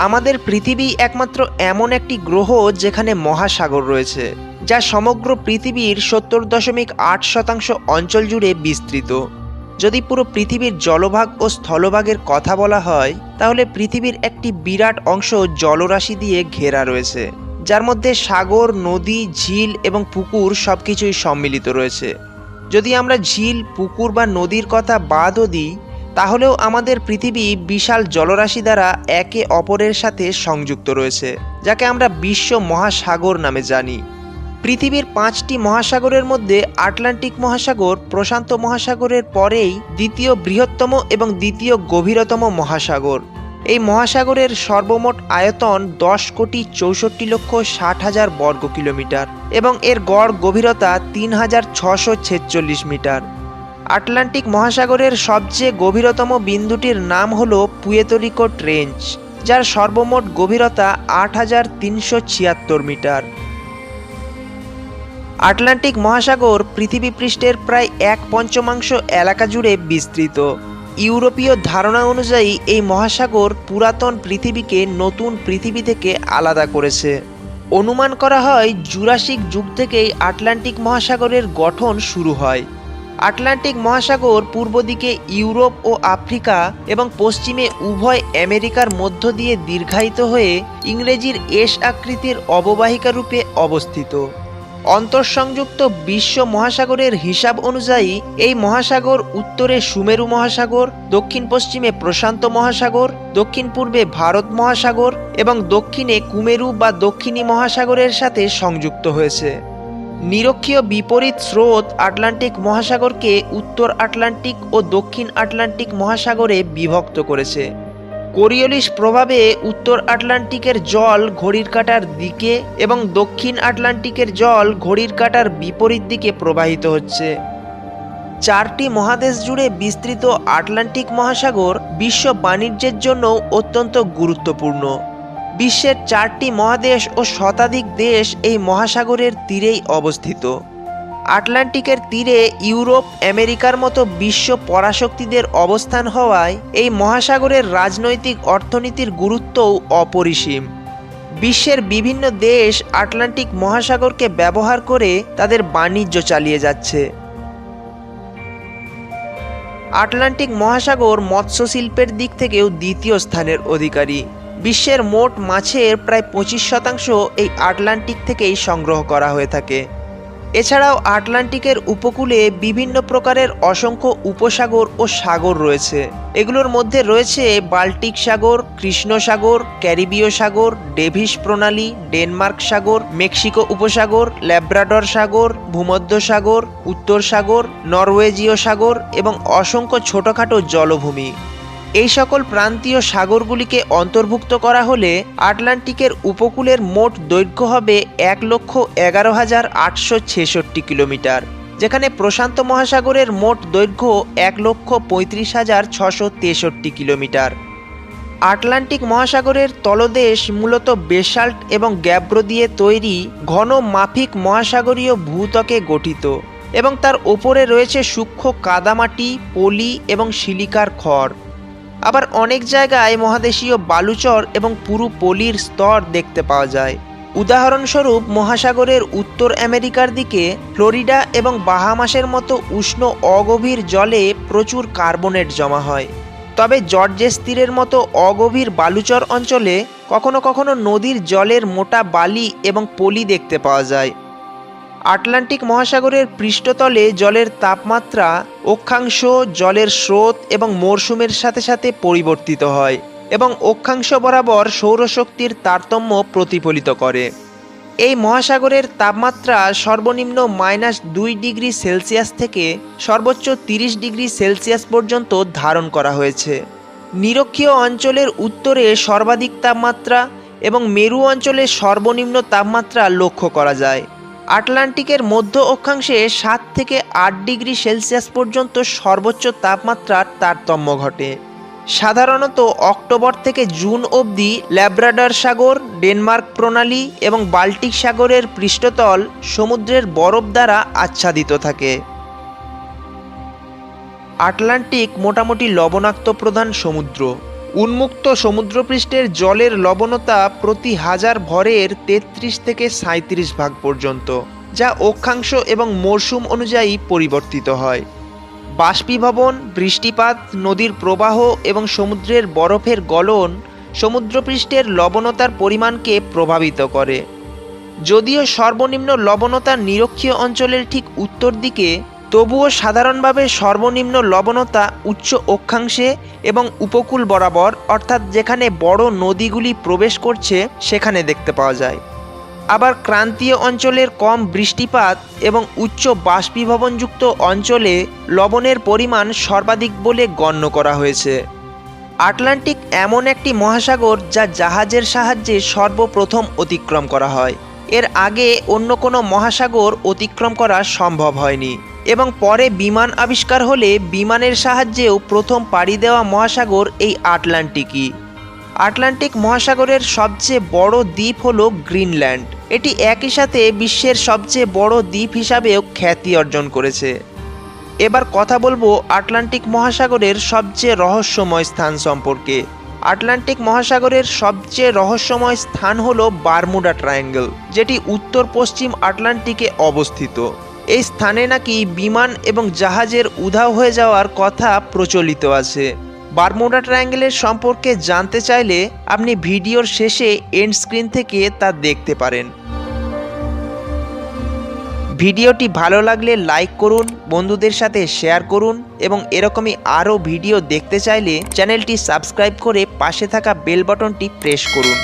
আমাদের পৃথিবী একমাত্র এমন একটি গ্রহ যেখানে মহাসাগর রয়েছে, যা সমগ্র পৃথিবীর ৭০.৮% অঞ্চল জুড়ে বিস্তৃত। যদি পুরো পৃথিবীর জলভাগ ও স্থলভাগের কথা বলা হয়, তাহলে পৃথিবীর একটি বিরাট অংশ জলরাশি দিয়ে ঘেরা রয়েছে, যার মধ্যে সাগর, নদী, ঝিল এবং পুকুর সবকিছুই সম্মিলিত রয়েছে। যদি আমরা ঝিল, পুকুর বা নদীর কথা বাদও দিই, তাহলেও আমাদের পৃথিবী বিশাল জলরাশি দ্বারা একে অপরের সাথে সংযুক্ত রয়েছে, যাকে আমরা বিশ্ব মহাসাগর নামে জানি। পৃথিবীর 5টি মহাসাগরের মধ্যে আটলান্টিক মহাসাগর প্রশান্ত মহাসাগরের পরেই দ্বিতীয় বৃহত্তম এবং দ্বিতীয় গভীরতম মহাসাগর। এই মহাসাগরের সর্বমোট আয়তন 10,64,60,000 বর্গ কিলোমিটার এবং এর গড় গভীরতা 3,646 মিটার। আটলান্টিক মহাসাগরের সবচেয়ে গভীরতম বিন্দুটির নাম হল পুয়ের্তো রিকো ট্রেঞ্চ, যার সর্বমোট গভীরতা 8,376 মিটার। আটলান্টিক মহাসাগর পৃথিবী পৃষ্ঠের প্রায় 1/5 এলাকা জুড়ে বিস্তৃত। ইউরোপীয় ধারণা অনুযায়ী এই মহাসাগর পুরাতন পৃথিবীকে নতুন পৃথিবী থেকে আলাদা করেছে। অনুমান করা হয় জুরাসিক যুগ থেকেই আটলান্টিক মহাসাগরের গঠন শুরু হয়। আটলান্টিক মহাসাগর পূর্ব দিকে ইউরোপ ও আফ্রিকা এবং পশ্চিমে উভয় আমেরিকার মধ্য দিয়ে দীর্ঘায়িত হয়ে ইংরেজির এস আকৃতির অববাহিকা রূপে অবস্থিত। অন্তঃসংযুক্ত বিশ্ব মহাসাগরের হিসাব অনুযায়ী এই মহাসাগর উত্তরে সুমেরু মহাসাগর, দক্ষিণ পশ্চিমে প্রশান্ত মহাসাগর, দক্ষিণ পূর্বে ভারত মহাসাগর এবং দক্ষিণে কুমেরু বা দক্ষিণী মহাসাগরের সাথে সংযুক্ত হয়েছে। নিরক্ষীয় বিপরীত স্রোত আটলান্টিক মহাসাগরকে উত্তর আটলান্টিক ও দক্ষিণ আটলান্টিক মহাসাগরে বিভক্ত করেছে। কোরিওলিস প্রভাবে উত্তর আটলান্টিকের জল ঘড়ির কাঁটার দিকে এবং দক্ষিণ আটলান্টিকের জল ঘড়ির কাঁটার বিপরীত দিকে প্রবাহিত হচ্ছে। 4টি মহাদেশ জুড়ে বিস্তৃত আটলান্টিক মহাসাগর বিশ্ব বাণিজ্যের জন্য অত্যন্ত গুরুত্বপূর্ণ। বিশ্বের 4টি মহাদেশ ও শতাধিক দেশ এই মহাসাগরের তীরেই অবস্থিত। আটলান্টিকের তীরে ইউরোপ, আমেরিকার মতো বিশ্ব পরাশক্তিদের অবস্থান হওয়ায় এই মহাসাগরের রাজনৈতিক অর্থনীতির গুরুত্বও অপরিসীম। বিশ্বের বিভিন্ন দেশ আটলান্টিক মহাসাগরকে ব্যবহার করে তাদের বাণিজ্য চালিয়ে যাচ্ছে। আটলান্টিক মহাসাগর মৎস্য শিল্পের দিক থেকেও দ্বিতীয় স্থানের অধিকারী। বিশ্বের মোট মাছের প্রায় 25% এই আটলান্টিক থেকেই সংগ্রহ করা হয়ে থাকে। এছাড়াও আটলান্টিকের উপকূলে বিভিন্ন প্রকারের অসংখ্য উপসাগর ও সাগর রয়েছে। এগুলোর মধ্যে রয়েছে বাল্টিক সাগর, কৃষ্ণ সাগর, ক্যারিবীয় সাগর, ডেভিস প্রণালী, ডেনমার্ক সাগর, মেক্সিকো উপসাগর, ল্যাব্রাডর সাগর, ভূমধ্য সাগর, উত্তর সাগর, নরওয়েজীয় সাগর এবং অসংখ্য ছোটখাটো জলভূমি। এই সকল প্রান্তীয় সাগরগুলিকে অন্তর্ভুক্ত করা হলে আটলান্টিকের উপকূলের মোট দৈর্ঘ্য হবে 1,11,866 কিলোমিটার, যেখানে প্রশান্ত মহাসাগরের মোট দৈর্ঘ্য 1,35,663 কিলোমিটার। আটলান্টিক মহাসাগরের তলদেশ মূলত বেসাল্ট এবং গ্যাব্রো দিয়ে তৈরি ঘন মাফিক মহাসাগরীয় ভূত্বকে গঠিত এবং তার ওপরে রয়েছে সূক্ষ্ম কাদামাটি, পলি এবং সিলিকার ক্ষর। আবার অনেক জায়গায় মহাদেশীয় বালুচর এবং পুরু পলির স্তর দেখতে পাওয়া যায়। উদাহরণস্বরূপ মহাসাগরের উত্তর আমেরিকার দিকে ফ্লোরিডা এবং বাহামাসের মতো উষ্ণ অগভীর জলে প্রচুর কার্বনেট জমা হয়। তবে জর্জেস তীরের মতো অগভীর বালুচর অঞ্চলে কখনো কখনো নদীর জলের মোটা বালি এবং পলি দেখতে পাওয়া যায়। আটলান্টিক মহাসাগরের পৃষ্ঠতলে জলের তাপমাত্রা, অক্ষাংশ, জলের স্রোত এবং মরশুমের সাথে সাথে পরিবর্তিত হয় এবং অক্ষাংশ বরাবর সৌরশক্তির তারতম্য প্রতিফলিত করে। এই মহাসাগরের তাপমাত্রা সর্বনিম্ন -2 ডিগ্রি সেলসিয়াস থেকে সর্বোচ্চ 30 ডিগ্রি সেলসিয়াস পর্যন্ত ধারণ করা হয়েছে। নিরক্ষীয় অঞ্চলের উত্তরে সর্বাধিক তাপমাত্রা এবং মেরু অঞ্চলে সর্বনিম্ন তাপমাত্রা লক্ষ্য করা যায়। আটলান্টিকের মধ্য অক্ষাংশে 7 থেকে 8 ডিগ্রি সেলসিয়াস পর্যন্ত সর্বোচ্চ তাপমাত্রার তারতম্য ঘটে। সাধারণত অক্টোবর থেকে জুন অবধি ল্যাব্রাডর সাগর, ডেনমার্ক প্রণালী এবং বাল্টিক সাগরের পৃষ্ঠতল সমুদ্রের বরফ দ্বারা আচ্ছাদিত থাকে। আটলান্টিক মোটামুটি লবণাক্ত প্রধান সমুদ্র। উন্মুক্ত সমুদ্রপৃষ্ঠের জলের লবণতা প্রতি হাজার ভরের 33 থেকে 37 ভাগ পর্যন্ত, যা অক্ষাংশ এবং মরশুম অনুযায়ী পরিবর্তিত হয়। বাষ্পীভবন, বৃষ্টিপাত, নদীর প্রবাহ এবং সমুদ্রের বরফের গলন সমুদ্রপৃষ্ঠের লবণতার পরিমাণকে প্রভাবিত করে। যদিও সর্বনিম্ন লবণতা নিরক্ষীয় অঞ্চলের ঠিক উত্তর দিকে, তবুও সাধারণভাবে সর্বনিম্ন লবণতা উচ্চ অক্ষাংশে এবং উপকূল বরাবর, অর্থাৎ যেখানে বড় নদীগুলি প্রবেশ করছে সেখানে দেখতে পাওয়া যায়। আবার ক্রান্তীয় অঞ্চলের কম বৃষ্টিপাত এবং উচ্চ বাষ্পীভবনযুক্ত অঞ্চলে লবণের পরিমাণ সর্বাধিক বলে গণ্য করা হয়েছে। আটলান্টিক এমন একটি মহাসাগর যা জাহাজের সাহায্যে সর্বপ্রথম অতিক্রম করা হয়। এর আগে অন্য কোনো মহাসাগর অতিক্রম করা সম্ভব হয়নি এবং পরে বিমান আবিষ্কার হলে বিমানের সাহায্যেও প্রথম পাড়ি দেওয়া মহাসাগর এই আটলান্টিকই। আটলান্টিক মহাসাগরের সবচেয়ে বড় দ্বীপ হল গ্রিনল্যান্ড। এটি একই সাথে বিশ্বের সবচেয়ে বড় দ্বীপ হিসাবেও খ্যাতি অর্জন করেছে। এবার কথা বলবো আটলান্টিক মহাসাগরের সবচেয়ে রহস্যময় স্থান সম্পর্কে। আটলান্টিক মহাসাগরের সবচেয়ে রহস্যময় স্থান হলো বারমুডা ট্রায়াঙ্গেল, যেটি উত্তর পশ্চিম আটলান্টিকে অবস্থিত। এই স্থানে নাকি বিমান এবং জাহাজের উধাও হয়ে যাওয়ার কথা প্রচলিত আছে। বারমুডা ট্রায়াঙ্গেলের সম্পর্কে জানতে চাইলে আপনি ভিডিওর শেষে এন্ড স্ক্রিন থেকে তা দেখতে পারেন। ভিডিওটি ভালো লাগলে লাইক করুন, বন্ধুদের সাথে শেয়ার করুন এবং এরকমই আরও ভিডিও দেখতে চাইলে চ্যানেলটি সাবস্ক্রাইব করে পাশে থাকা বেল বাটনটি প্রেস করুন।